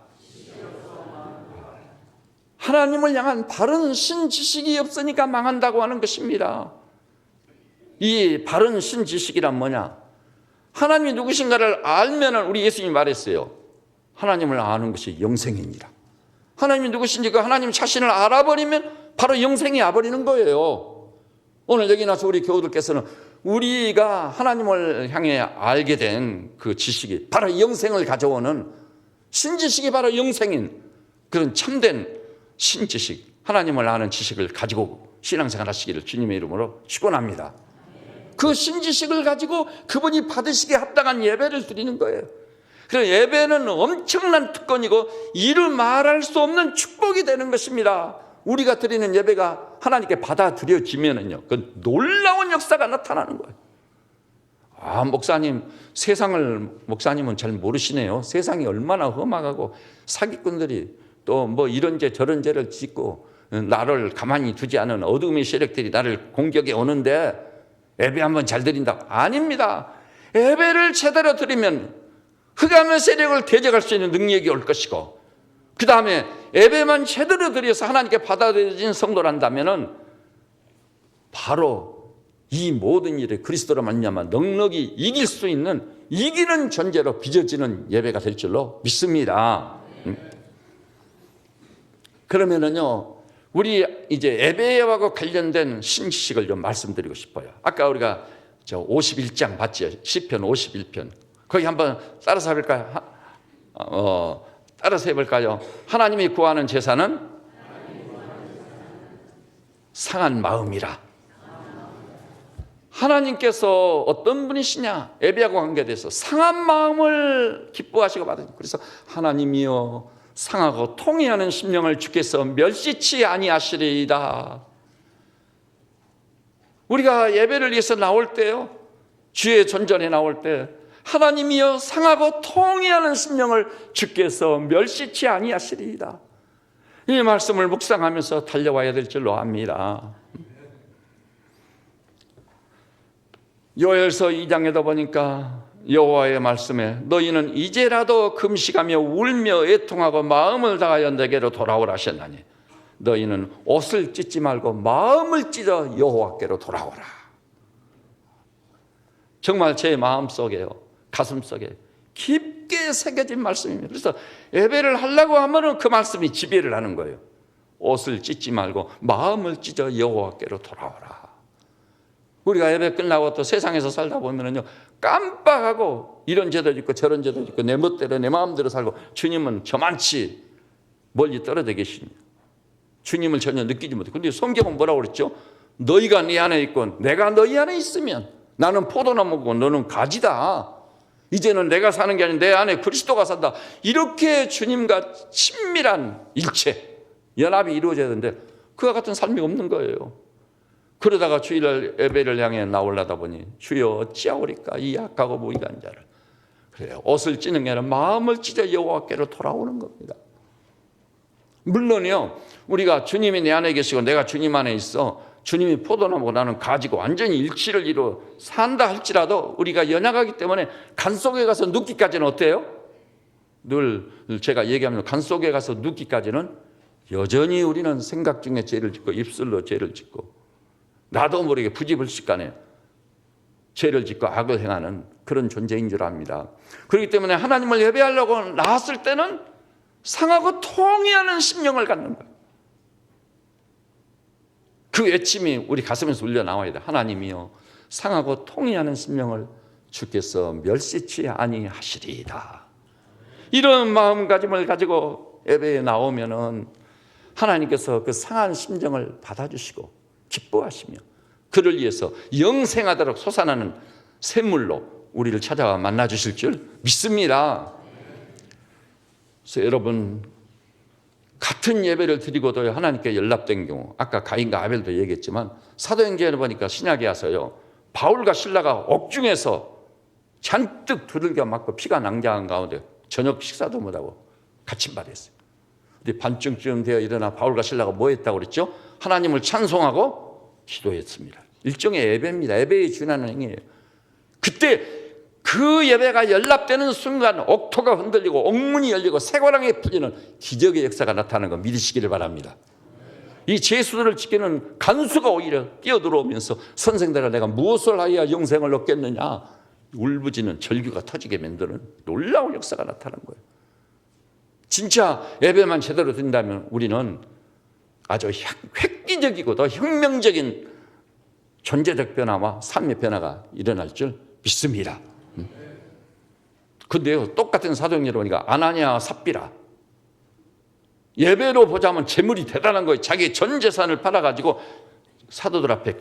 하나님을 향한 바른 신지식이 없으니까 망한다고 하는 것입니다. 이 바른 신지식이란 뭐냐? 하나님이 누구신가를 알면 우리 예수님이 말했어요. 하나님을 아는 것이 영생입니다. 하나님이 누구신지 그 하나님 자신을 알아버리면 바로 영생이 와버리는 거예요. 오늘 여기 나서 우리 교우들께서는 우리가 하나님을 향해 알게 된 그 지식이 바로 영생을 가져오는 신지식이 바로 영생인 그런 참된 신지식, 하나님을 아는 지식을 가지고 신앙생활 하시기를 주님의 이름으로 축원합니다. 그 신지식을 가지고 그분이 받으시기에 합당한 예배를 드리는 거예요. 그래서 예배는 엄청난 특권이고 이루 말할 수 없는 축복이 되는 것입니다. 우리가 드리는 예배가 하나님께 받아들여지면은요, 그 놀라운 역사가 나타나는 거예요. 목사님, 목사님은 잘 모르시네요. 세상이 얼마나 험악하고 사기꾼들이 또 뭐 이런 죄 저런 죄를 짓고 나를 가만히 두지 않은 어둠의 세력들이 나를 공격해 오는데 예배 한번 잘 드린다고. 아닙니다. 예배를 제대로 드리면 흑암의 세력을 대적할 수 있는 능력이 올 것이고, 그 다음에 예배만 제대로 드려서 하나님께 받아들여진 성도란다면은 바로 이 모든 일에 그리스도로 말미암아 넉넉히 이길 수 있는 이기는 존재로 빚어지는 예배가 될 줄로 믿습니다. 그러면은요, 우리 이제 예배와 관련된 신지식을 좀 말씀드리고 싶어요. 아까 우리가 51장 봤죠? 시편 51편. 거기 한번 따라서 해볼까요? 따라서 해볼까요? 하나님이 구하는 제사는 상한 마음이라. 하나님께서 어떤 분이시냐? 예배하고 관계돼서 상한 마음을 기뻐하시고 받으시고, 그래서 하나님이여 상하고 통회하는 심령을 주께서 멸시치 아니하시리이다. 우리가 예배를 위해서 나올 때요, 주의 전전에 나올 때 하나님이여 상하고 통회하는 심령을 주께서 멸시치 아니하시리이다. 이 말씀을 묵상하면서 달려와야 될 줄로 압니다. 요엘서 2장에도 보니까 여호와의 말씀에 너희는 이제라도 금식하며 울며 애통하고 마음을 다하여 내게로 돌아오라 하셨나니 너희는 옷을 찢지 말고 마음을 찢어 여호와께로 돌아오라. 정말 제 마음속에요, 가슴속에 깊게 새겨진 말씀입니다. 그래서 예배를 하려고 하면 그 말씀이 지배를 하는 거예요. 옷을 찢지 말고 마음을 찢어 여호와께로 돌아오라. 우리가 예배 끝나고 또 세상에서 살다 보면은요, 깜빡하고 이런 죄도 있고 저런 죄도 있고 내 멋대로 내 마음대로 살고 주님은 저만치 멀리 떨어져 계십니다. 주님을 전혀 느끼지 못해요. 그런데 성경은 뭐라고 그랬죠? 너희가 네 안에 있고 내가 너희 안에 있으면 나는 포도나무고 너는 가지다. 이제는 내가 사는 게 아니라 내 안에 그리스도가 산다. 이렇게 주님과 친밀한 일체, 연합이 이루어져야 되는데 그와 같은 삶이 없는 거예요. 그러다가 주일 예배를 향해 나오려다 보니 주여 어찌하오리까 이 약하고 무익한 자를. 그래요. 옷을 찢는 게 아니라 마음을 찢어 여호와께로 돌아오는 겁니다. 물론요, 우리가 주님이 내 안에 계시고 내가 주님 안에 있어 주님이 포도나무고 나는 가지고 완전히 일치를 이루어 산다 할지라도 우리가 연약하기 때문에 간 속에 가서 눕기까지는 어때요? 늘 제가 얘기하면 간 속에 가서 눕기까지는 여전히 우리는 생각 중에 죄를 짓고 입술로 죄를 짓고 나도 모르게 부지불식간에 죄를 짓고 악을 행하는 그런 존재인 줄 압니다. 그렇기 때문에 하나님을 예배하려고 나왔을 때는 상하고 통회하는 심령을 갖는 거예요. 그 외침이 우리 가슴에서 울려 나와야 돼. 하나님이여 상하고 통회하는 심령을 주께서 멸시치 아니하시리이다. 이런 마음가짐을 가지고 예배에 나오면은 하나님께서 그 상한 심정을 받아주시고 기뻐하시며 그를 위해서 영생하도록 솟아나는 샘물로 우리를 찾아와 만나주실 줄 믿습니다. 그래서 여러분, 같은 예배를 드리고도 하나님께 연락된 경우, 아까 가인과 아벨도 얘기했지만 사도행전에 보니까 신약에 와서요, 바울과 실라가 옥중에서 잔뜩 두들겨 맞고 피가 낭자한 가운데 저녁 식사도 못하고 갇힌 바 됐어요. 근데 반쯤 되어 일어나 바울과 실라가 뭐 했다고 그랬죠? 하나님을 찬송하고 기도했습니다. 일종의 예배입니다. 예배에 준하는 행위예요. 그때 그 예배가 연락되는 순간 옥토가 흔들리고 옥문이 열리고 쇠고랑이 풀리는 기적의 역사가 나타나는 거 믿으시기를 바랍니다. 이 제수들을 지키는 간수가 오히려 뛰어들어오면서 선생들아 내가 무엇을 하여야 영생을 얻겠느냐 울부짖는 절규가 터지게 만드는 놀라운 역사가 나타나는 거예요. 진짜 예배만 제대로 드린다면 우리는 아주 획기적이고 더 혁명적인 존재적 변화와 삶의 변화가 일어날 줄 믿습니다. 근데요, 똑같은 사도행전을 보니까 아나니아 삽비라 예배로 보자면 재물이 대단한 거예요. 자기 전 재산을 팔아가지고 사도들 앞에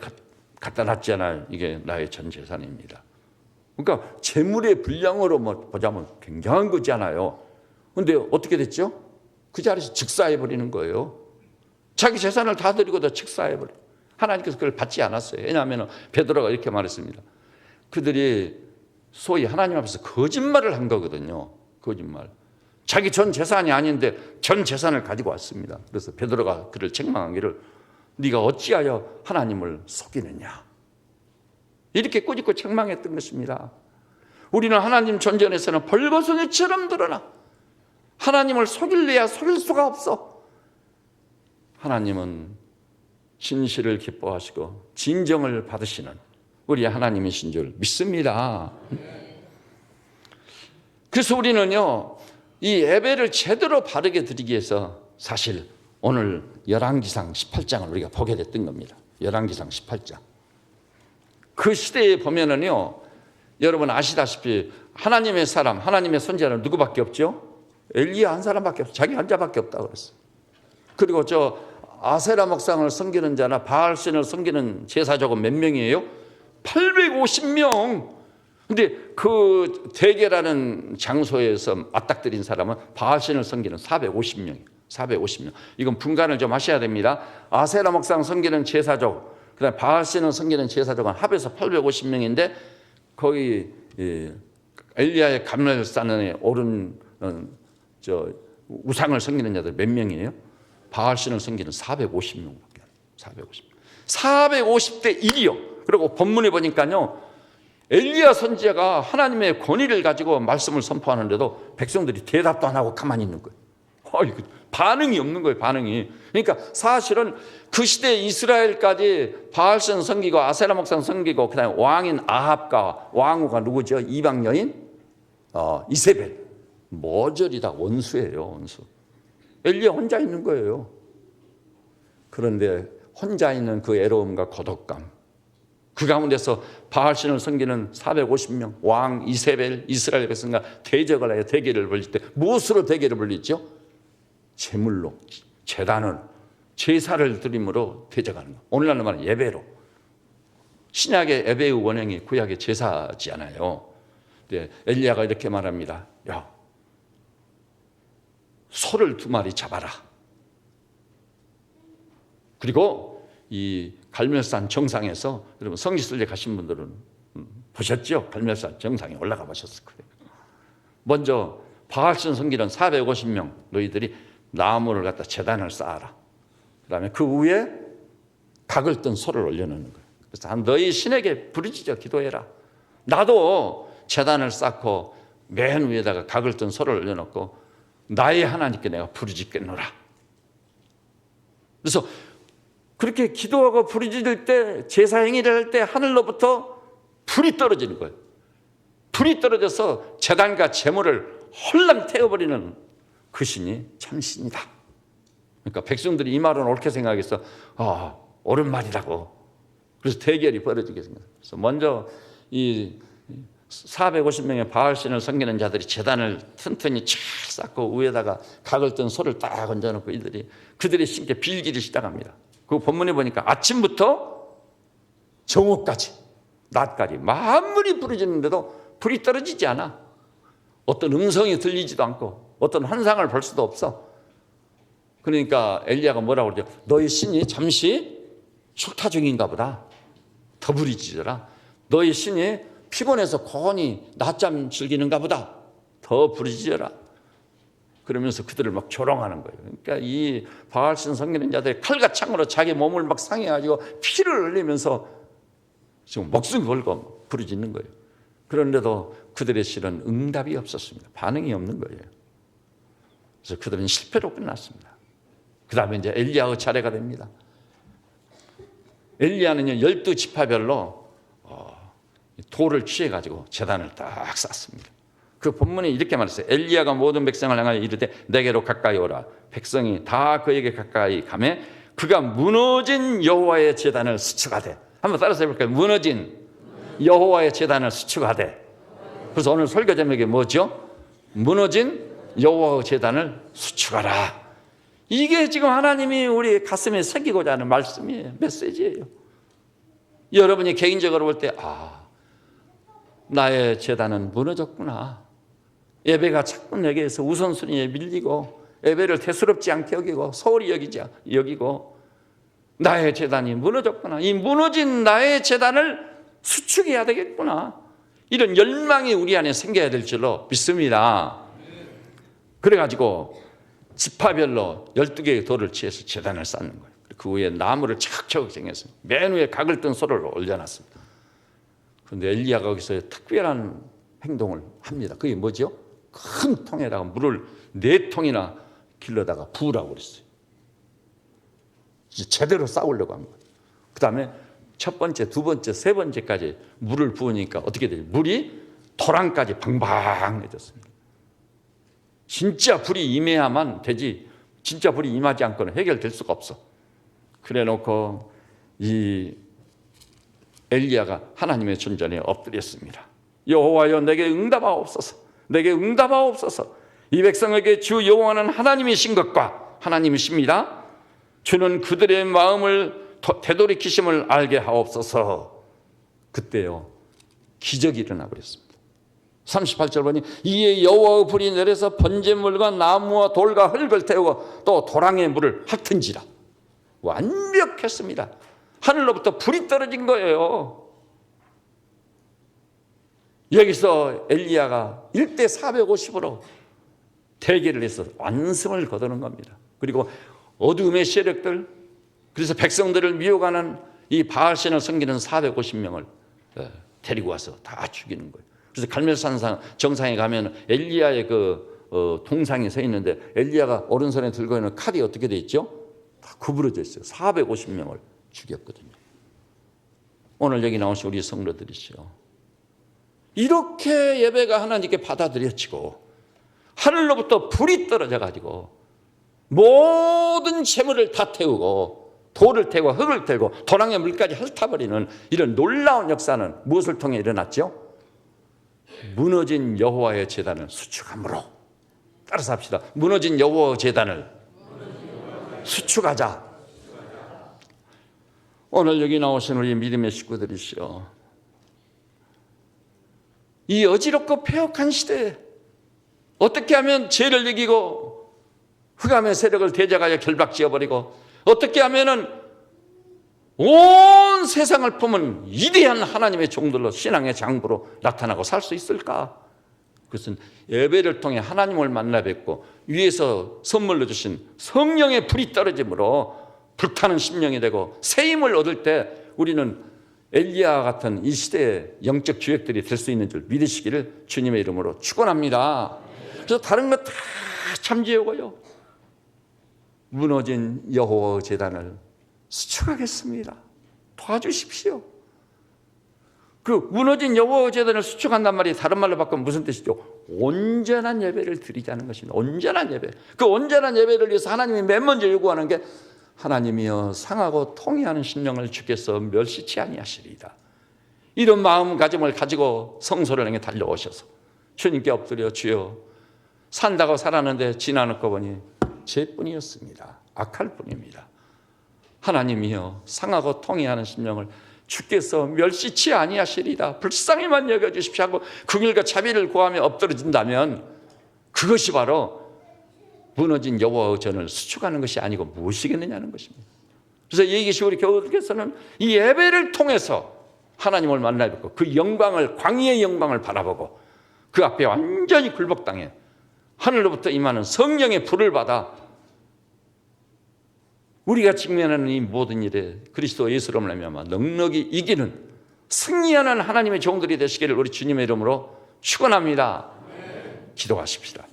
갖다 놨잖아요. 이게 나의 전 재산입니다. 그러니까 재물의 분량으로 보자면 굉장한 거잖아요. 근데 어떻게 됐죠? 그 자리에서 즉사해버리는 거예요. 자기 재산을 다 드리고도 즉사해버려요. 하나님께서 그걸 받지 않았어요. 왜냐하면 베드로가 이렇게 말했습니다. 그들이 소위 하나님 앞에서 거짓말을 한 거거든요. 거짓말. 자기 전 재산이 아닌데 전 재산을 가지고 왔습니다. 그래서 베드로가 그를 책망하기를 네가 어찌하여 하나님을 속이느냐. 이렇게 꾸짖고 책망했던 것입니다. 우리는 하나님 존전에서는 벌거숭이처럼 드러나 하나님을 속일래야 속일 수가 없어. 하나님은 진실을 기뻐하시고 진정을 받으시는 우리 하나님이신 줄 믿습니다. 그래서 우리는요, 이 예배를 제대로 바르게 드리기 위해서 사실 오늘 열왕기상 18장을 우리가 보게 됐던 겁니다. 열왕기상 18장. 그 시대에 보면은요, 여러분 아시다시피 하나님의 사람, 하나님의 선지자는 누구밖에 없죠? 엘리야 한 사람밖에 없어. 자기 한 자밖에 없다고 그랬어요. 그리고 저 아세라 목상을 섬기는 자나 바알신을 섬기는 제사장은 몇 명이에요? 850명. 근데 그 대계라는 장소에서 맞닥뜨린 사람은 바알신을 섬기는 450명이에요. 450명. 이건 분간을 좀 하셔야 됩니다. 아세라 목상 섬기는 제사장, 그다음에 바알신을 섬기는 제사장은 합해서 850명인데 거기 엘리야의 감람산에 오른 저 우상을 섬기는 자들 몇 명이에요? 바알신을 섬기는 450명밖에 안 돼요. 450대 1이요. 그리고 본문에 보니까요, 엘리야 선지자가 하나님의 권위를 가지고 말씀을 선포하는데도 백성들이 대답도 안 하고 가만히 있는 거예요. 반응이 없는 거예요. 반응이. 그러니까 사실은 그 시대 이스라엘까지 바알신 섬기고 아세라 목상 섬기고 그다음에 왕인 아합과 왕후가 누구죠? 이방 여인 이세벨. 모조리 다 원수예요. 원수. 엘리야 혼자 있는 거예요. 그런데 혼자 있는 그 애로움과 고독감, 그 가운데서 바알신을 섬기는 450명 왕 이세벨 이스라엘 백성과 대적을 하여 대계를 벌릴 때 무엇으로 대계를 벌리죠? 제물로, 제단을, 제사를 드림으로 대적하는 거. 오늘날로 말하면 예배로. 신약의 예배의 원형이 구약의 제사지않아요. 네, 엘리야가 이렇게 말합니다. 야, 소를 2마리 잡아라. 그리고 이 갈멜산 정상에서, 여러분 성지순례 가신 분들은 보셨죠? 갈멜산 정상에 올라가 보셨을 거예요. 먼저 바알신 섬기는 450명 너희들이 나무를 갖다 제단을 쌓아라. 그다음에 그 위에 각을 뜬 소를 올려놓는 거예요. 그래서 너희 신에게 부르짖어 기도해라. 나도 제단을 쌓고 맨 위에다가 각을 뜬 소를 올려놓고 나의 하나님께 내가 부르짖겠노라. 그래서 그렇게 기도하고 부르짖을 때, 제사 행위를 할 때 하늘로부터 불이 떨어지는 거예요. 불이 떨어져서 제단과 제물을 홀랑 태워버리는 그 신이 참 신이다. 그러니까 백성들이 이 말은 옳게 생각해서 옳은 말이라고. 그래서 대결이 벌어지게 생겼어요. 그래서 먼저 이 450명의 바알신을 섬기는 자들이 제단을 튼튼히 쫙 쌓고 위에다가 각을 뜬 소를 딱 얹어놓고 그들의 신께 빌기를 시작합니다. 그 본문에 보니까 아침부터 정오까지, 낮까지 만물이 부르짖는데도 불이 떨어지지 않아. 어떤 음성이 들리지도 않고 어떤 환상을 볼 수도 없어. 그러니까 엘리야가 뭐라고 그러죠? 너희 신이 잠시 축타 중인가 보다. 더 부르짖어라. 너희 신이 피곤해서 고온히 낮잠 즐기는가 보다. 더 부르짖어라. 그러면서 그들을 막 조롱하는 거예요. 그러니까 이 바알신 섬기는 자들이 칼과 창으로 자기 몸을 막 상해가지고 피를 흘리면서 지금 목숨 걸고 부르짖는 거예요. 그런데도 그들의 실은 응답이 없었습니다. 반응이 없는 거예요. 그래서 그들은 실패로 끝났습니다. 그 다음에 이제 엘리야의 차례가 됩니다. 엘리야는요 12지파별로 돌을 취해가지고 제단을 딱 쌓습니다. 그 본문에 이렇게 말했어요. 엘리야가 모든 백성을 향하여 이르되 내게로 가까이 오라. 백성이 다 그에게 가까이 가매 그가 무너진 여호와의 제단을 수축하되. 한번 따라서 해볼까요? 무너진 여호와의 제단을 수축하되. 그래서 오늘 설교 제목이 뭐죠? 무너진 여호와의 제단을 수축하라. 이게 지금 하나님이 우리 가슴에 새기고자 하는 말씀이에요. 메시지예요. 여러분이 개인적으로 볼 때 나의 제단은 무너졌구나. 예배가 자꾸 내게서 우선순위에 밀리고 예배를 대수롭지 않게 여기고 소홀히 여기고 나의 제단이 무너졌구나. 이 무너진 나의 제단을 수축해야 되겠구나. 이런 열망이 우리 안에 생겨야 될 줄로 믿습니다. 그래가지고 지파별로 12개의 돌을 취해서 제단을 쌓는 거예요. 그 위에 나무를 착착 생겨서 맨 위에 각을 뜬 소를 올려놨습니다. 그런데 엘리야가 거기서 특별한 행동을 합니다. 그게 뭐죠? 큰 통에다가 물을 4통이나 길러다가 부으라고 그랬어요. 제대로 쌓으려고 한 거예요. 그 다음에 첫 번째, 두 번째, 세 번째까지 물을 부으니까 어떻게 되죠? 물이 도랑까지 방방해졌습니다. 진짜 불이 임해야만 되지, 진짜 불이 임하지 않고는 해결될 수가 없어. 그래 놓고 이 엘리야가 하나님의 존전에 엎드렸습니다. 여호와여 내게 응답하옵소서. 내게 응답하옵소서. 이 백성에게 주 여호와는 하나님이신 것과 하나님이십니다. 주는 그들의 마음을 되돌이키심을 알게 하옵소서. 그때요 기적이 일어나 버렸습니다. 38절 보니 이에 여호와의 불이 내려서 번제물과 나무와 돌과 흙을 태우고 또 도랑의 물을 핥은지라. 완벽했습니다. 하늘로부터 불이 떨어진 거예요. 여기서 엘리야가 1대 450으로 대결을 해서 완승을 거두는 겁니다. 그리고 어둠의 세력들, 그래서 백성들을 미혹하는 이 바알신을 섬기는 450명을 데리고 와서 다 죽이는 거예요. 그래서 갈멜산 정상에 가면 엘리야의 동상이 서 있는데 엘리야가 오른손에 들고 있는 칼이 어떻게 돼 있죠? 다 구부러져 있어요. 450명을 죽였거든요. 오늘 여기 나오신 우리 성도들이시요. 이렇게 예배가 하나님께 받아들여지고 하늘로부터 불이 떨어져 가지고 모든 재물을 다 태우고 돌을 태우고 흙을 태우고 도랑의 물까지 핥아버리는 이런 놀라운 역사는 무엇을 통해 일어났죠? 무너진 여호와의 제단을 수축함으로. 따라서 합시다. 무너진 여호와의 제단을 수축하자. 오늘 여기 나오신 우리 믿음의 식구들이시여, 이 어지럽고 폐역한 시대에 어떻게 하면 죄를 이기고 흑암의 세력을 대적하여 결박지어버리고 어떻게 하면은 온 세상을 품은 위대한 하나님의 종들로 신앙의 장부로 나타나고 살 수 있을까? 그것은 예배를 통해 하나님을 만나 뵙고 위에서 선물로 주신 성령의 불이 떨어짐으로 불타는 심령이 되고 새 힘을 얻을 때 우리는 엘리야 같은 이 시대의 영적 주역들이 될 수 있는 줄 믿으시기를 주님의 이름으로 축원합니다. 그래서 다른 거 다 참지우고요. 무너진 여호와 제단을 수축하겠습니다. 도와주십시오. 그 무너진 여호와 제단을 수축한단 말이 다른 말로 바꾸면 무슨 뜻이죠? 온전한 예배를 드리자는 것입니다. 온전한 예배. 그 온전한 예배를 위해서 하나님이 맨 먼저 요구하는 게 하나님이여 상하고 통회하는 심령을 주께서 멸시치 아니하시리이다. 이런 마음가짐을 가지고 성소를 향해 달려오셔서 주님께 엎드려 주여 산다고 살았는데 지나놓고 보니 죄뿐이었습니다. 악할 뿐입니다. 하나님이여 상하고 통회하는 심령을 주께서 멸시치 아니하시리다. 불쌍히만 여겨주십시오 하고 그 길과 자비를 구하며 엎드러진다면 그것이 바로 무너진 여호와의 전을 수축하는 것이 아니고 무엇이겠느냐는 것입니다. 그래서 예기시 우리 교우들께서는 이 예배를 통해서 하나님을 만나뵙고 그 영광을, 광의의 영광을 바라보고 그 앞에 완전히 굴복당해 하늘로부터 임하는 성령의 불을 받아 우리가 직면하는 이 모든 일에 그리스도 예수로 말미암아 넉넉히 이기는 승리하는 하나님의 종들이 되시기를 우리 주님의 이름으로 축원합니다. 기도하십시다.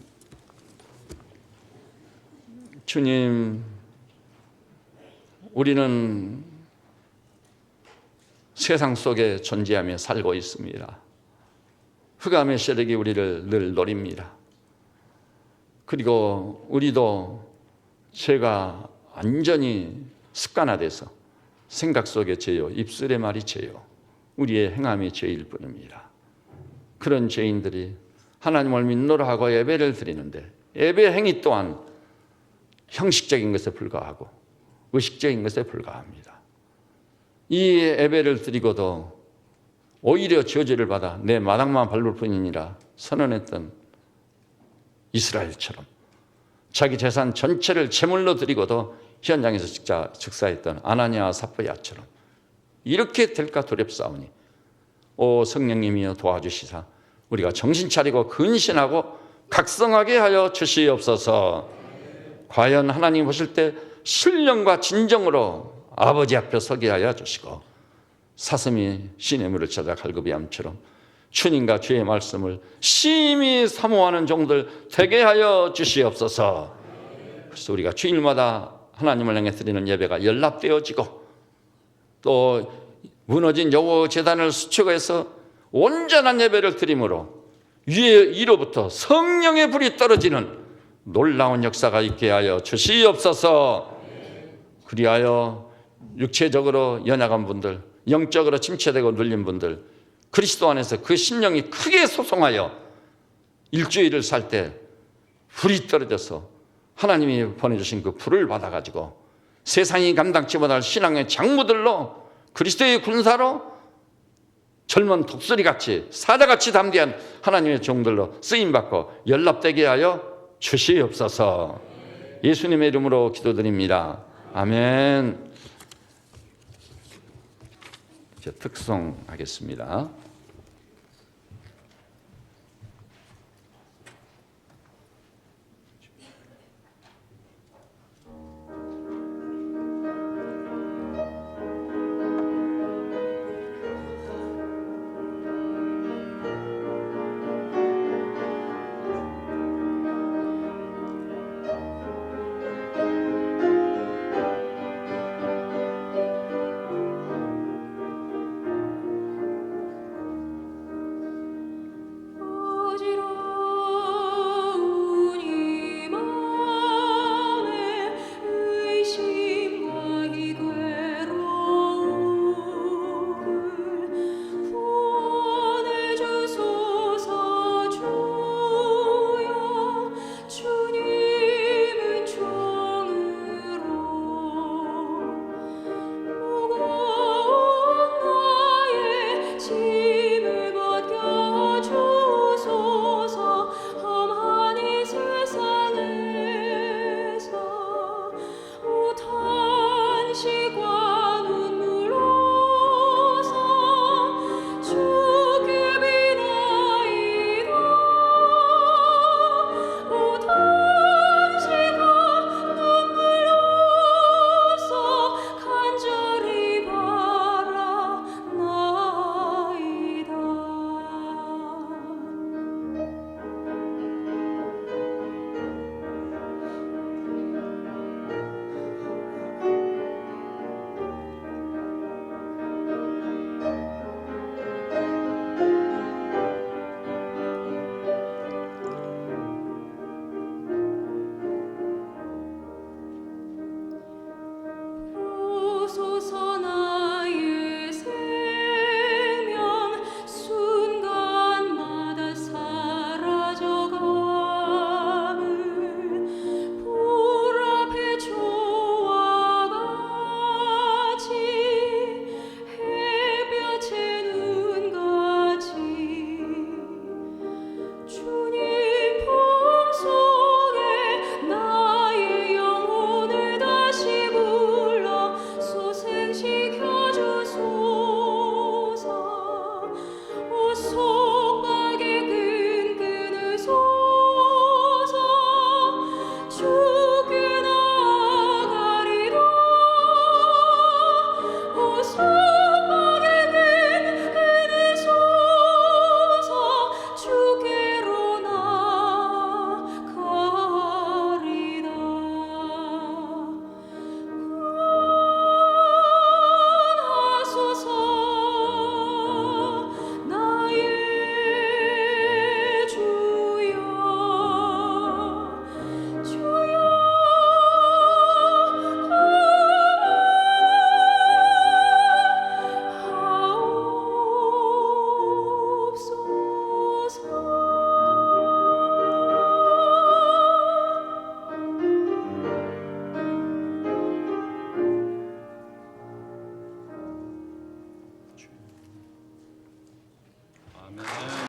주님, 우리는 세상 속에 존재하며 살고 있습니다. 흑암의 세력이 우리를 늘 노립니다. 그리고 우리도 죄가 완전히 습관화돼서 생각 속에 죄요, 입술의 말이 죄요, 우리의 행함이 죄일 뿐입니다. 그런 죄인들이 하나님을 믿노라 하고 예배를 드리는데 예배 행위 또한 형식적인 것에 불과하고 의식적인 것에 불과합니다. 이 예배를 드리고도 오히려 저주를 받아 내 마당만 밟을 뿐이니라 선언했던 이스라엘처럼 자기 재산 전체를 제물로 드리고도 현장에서 즉사했던 아나니아와 삽비라처럼 이렇게 될까 두렵사오니 오 성령님이여 도와주시사 우리가 정신 차리고 근신하고 각성하게 하여 주시옵소서. 과연 하나님 보실 때 신령과 진정으로 아버지 앞에 서게 하여 주시고 사슴이 시냇물을 찾아 갈급이함처럼 주님과 주의 말씀을 심히 사모하는 종들 되게 하여 주시옵소서. 그래서 우리가 주일마다 하나님을 향해 드리는 예배가 연락되어지고 또 무너진 여호와 제단을 수축해서 온전한 예배를 드림으로 위로부터 성령의 불이 떨어지는 놀라운 역사가 있게 하여 주시옵소서. 그리하여 육체적으로 연약한 분들, 영적으로 침체되고 눌린 분들, 그리스도 안에서 그 심령이 크게 소송하여 일주일을 살 때 불이 떨어져서 하나님이 보내주신 그 불을 받아가지고 세상이 감당치 못할 신앙의 장무들로 그리스도의 군사로 젊은 독수리같이 사자같이 담대한 하나님의 종들로 쓰임받고 연락되게 하여 주시옵소서. 예수님의 이름으로 기도드립니다. 아멘. 이제 특송하겠습니다.